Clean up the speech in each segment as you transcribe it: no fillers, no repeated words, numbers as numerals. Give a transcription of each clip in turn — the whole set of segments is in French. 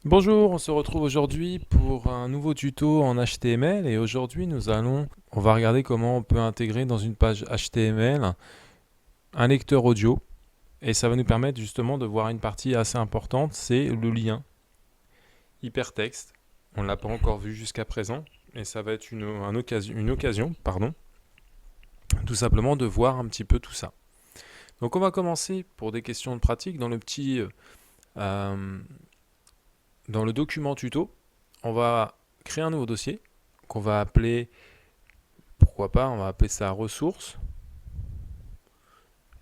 Bonjour, on se retrouve aujourd'hui pour un nouveau tuto en HTML et aujourd'hui on va regarder comment on peut intégrer dans une page HTML un lecteur audio et ça va nous permettre justement de voir une partie assez importante, c'est le lien hypertexte. On ne l'a pas encore vu jusqu'à présent et ça va être une occasion, tout simplement de voir un petit peu tout ça. Donc on va commencer pour des questions de pratique euh, dans le document tuto. On va créer un nouveau dossier qu'on va appeler, pourquoi pas, on va appeler ça ressources.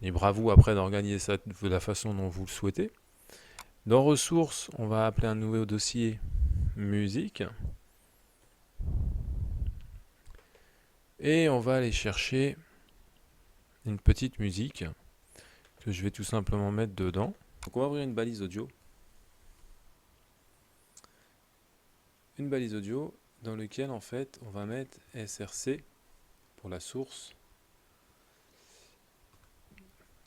Libre à vous après d'organiser ça de la façon dont vous le souhaitez. Dans ressources, on va appeler un nouveau dossier musique. Et on va aller chercher une petite musique que je vais tout simplement mettre dedans. Donc on va ouvrir une balise audio. Une balise audio dans laquelle en fait on va mettre src pour la source.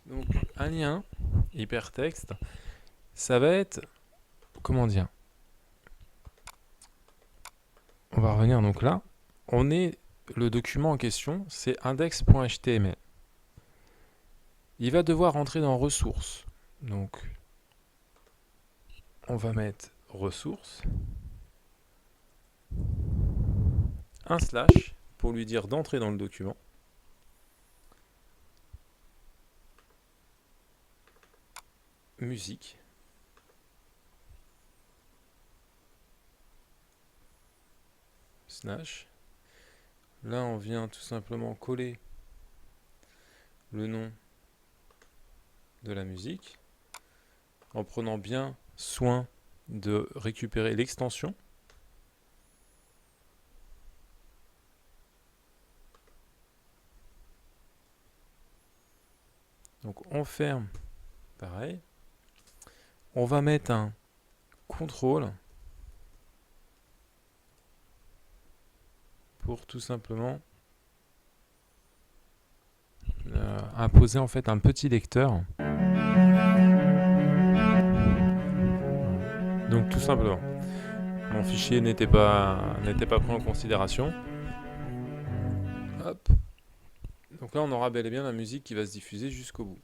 Donc un lien hypertexte, ça va être, comment dire, on va revenir donc là, le document en question, c'est index.html. Il va devoir rentrer dans ressources. Donc, on va mettre ressources, un slash pour lui dire d'entrer dans le document. Musique. Slash. Là, on vient tout simplement coller le nom de la musique en prenant bien soin de récupérer l'extension. Donc on ferme, pareil. On va mettre un contrôle pour tout simplement imposer en fait un petit lecteur. Donc tout simplement, mon fichier n'était pas pris en considération. Hop. Donc là on aura bel et bien la musique qui va se diffuser jusqu'au bout.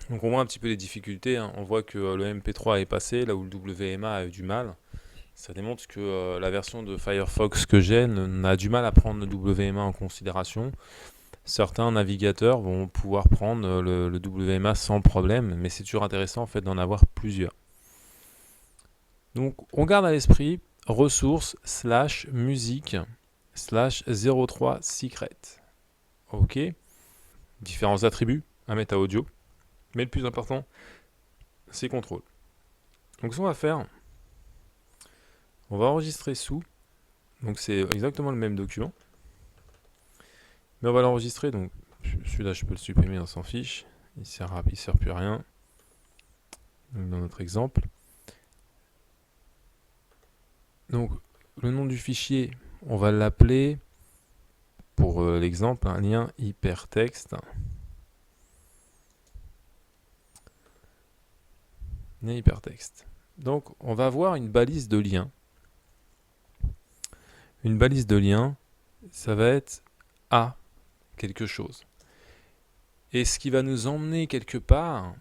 Donc on voit un petit peu les difficultés, hein. On voit que le MP3 est passé, là où le WMA a eu du mal. Ça démontre que la version de Firefox que j'ai a du mal à prendre le WMA en considération. Certains navigateurs vont pouvoir prendre le WMA sans problème, mais c'est toujours intéressant en fait d'en avoir plusieurs. Donc on garde à l'esprit ressources slash musique slash 03 secret. Ok. Différents attributs à mettre à audio. Mais le plus important, c'est contrôle. Donc ce qu'on va faire, on va enregistrer sous. Donc c'est exactement le même document. Mais on va l'enregistrer. Donc celui-là, je peux le supprimer, on s'en fiche. Il sert plus à rien. Donc, dans notre exemple. Donc le nom du fichier, on va l'appeler, pour l'exemple, un lien hypertexte. Lien hypertexte. Donc on va avoir une balise de lien. Une balise de lien, ça va être à quelque chose. Et ce qui va nous emmener quelque part,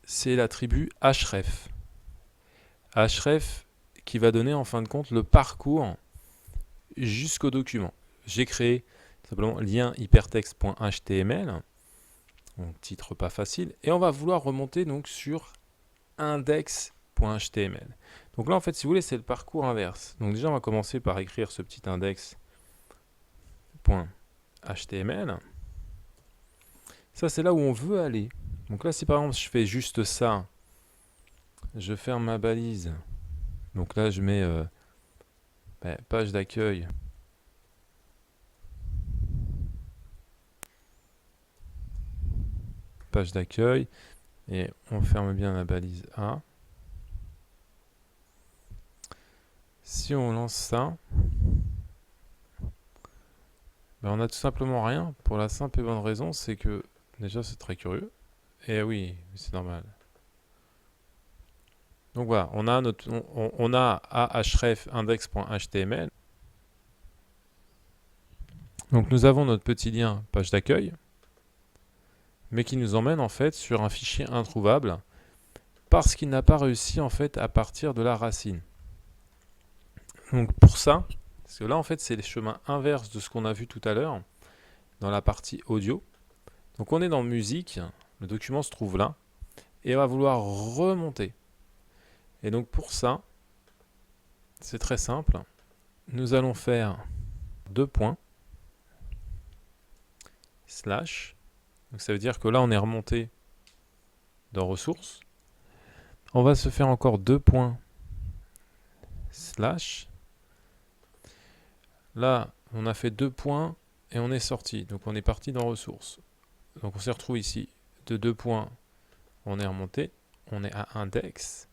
c'est l'attribut href. Href qui va donner en fin de compte le parcours jusqu'au document. J'ai créé simplement lien hypertexte.html, titre pas facile, et on va vouloir remonter donc sur index.html. Donc là en fait si vous voulez c'est le parcours inverse. Donc déjà on va commencer par écrire ce petit index.html. Ça c'est là où on veut aller. Donc là si par exemple je fais juste ça, je ferme ma balise. Donc là je mets page d'accueil. Page d'accueil. Et on ferme bien la balise A. Si on lance ça, on n'a tout simplement rien. Pour la simple et bonne raison, c'est que déjà c'est très curieux. Et oui, c'est normal. Donc voilà, on a ahref index.html. Donc nous avons notre petit lien page d'accueil, mais qui nous emmène en fait sur un fichier introuvable parce qu'il n'a pas réussi en fait à partir de la racine. Donc pour ça, parce que là en fait c'est le chemin inverse de ce qu'on a vu tout à l'heure dans la partie audio. Donc on est dans musique, le document se trouve là, et on va vouloir remonter. Et donc pour ça, c'est très simple. Nous allons faire 2 points, slash. Donc ça veut dire que là on est remonté dans ressources. On va se faire encore 2 points, slash. Là on a fait 2 points et on est sorti. Donc on est parti dans ressources. Donc on se retrouve ici. De 2 points, on est remonté. On est à index.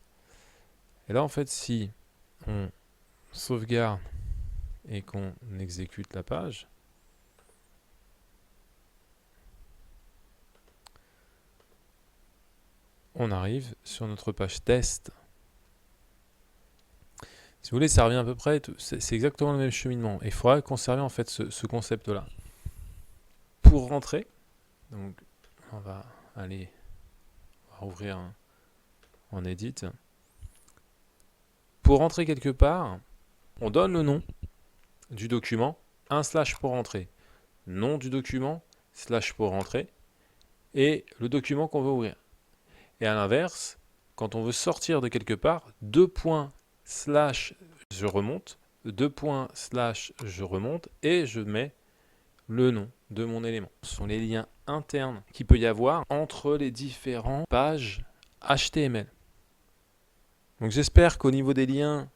Et là en fait si on sauvegarde et qu'on exécute la page, on arrive sur notre page test. Si vous voulez, ça revient à peu près, c'est exactement le même cheminement. Et il faudra conserver en fait ce concept-là. Pour rentrer, donc on va aller ouvrir en edit. Pour rentrer quelque part, on donne le nom du document, un slash pour rentrer, nom du document, slash pour rentrer, et le document qu'on veut ouvrir. Et à l'inverse, quand on veut sortir de quelque part, 2 points slash je remonte, 2 points slash je remonte, et je mets le nom de mon élément. Ce sont les liens internes qu'il peut y avoir entre les différentes pages HTML. Donc j'espère qu'au niveau des liens,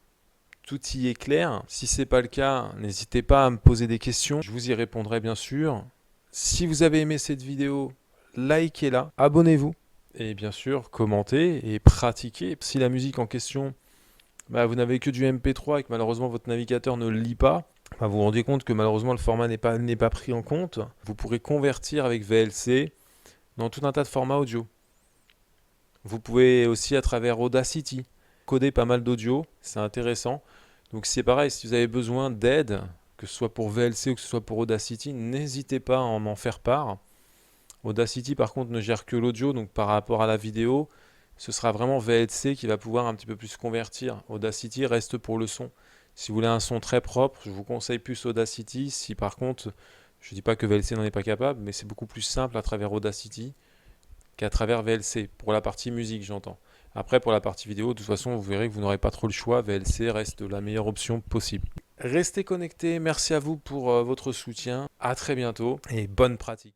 tout y est clair. Si ce n'est pas le cas, n'hésitez pas à me poser des questions. Je vous y répondrai bien sûr. Si vous avez aimé cette vidéo, likez-la, abonnez-vous. Et bien sûr, commentez et pratiquez. Si la musique en question, vous n'avez que du MP3 et que malheureusement votre navigateur ne le lit pas, vous vous rendez compte que malheureusement le format n'est pas pris en compte. Vous pourrez convertir avec VLC dans tout un tas de formats audio. Vous pouvez aussi à travers Audacity coder pas mal d'audio, c'est intéressant. Donc c'est pareil, si vous avez besoin d'aide, que ce soit pour VLC ou que ce soit pour Audacity, n'hésitez pas à m'en faire part. Audacity par contre ne gère que l'audio, donc par rapport à la vidéo, ce sera vraiment VLC qui va pouvoir un petit peu plus convertir. Audacity reste pour le son. Si vous voulez un son très propre, je vous conseille plus Audacity. Si par contre, je ne dis pas que VLC n'en est pas capable, mais c'est beaucoup plus simple à travers Audacity qu'à travers VLC, pour la partie musique j'entends. Après pour la partie vidéo, de toute façon vous verrez que vous n'aurez pas trop le choix, VLC reste la meilleure option possible. Restez connectés, merci à vous pour votre soutien, à très bientôt et bonne pratique.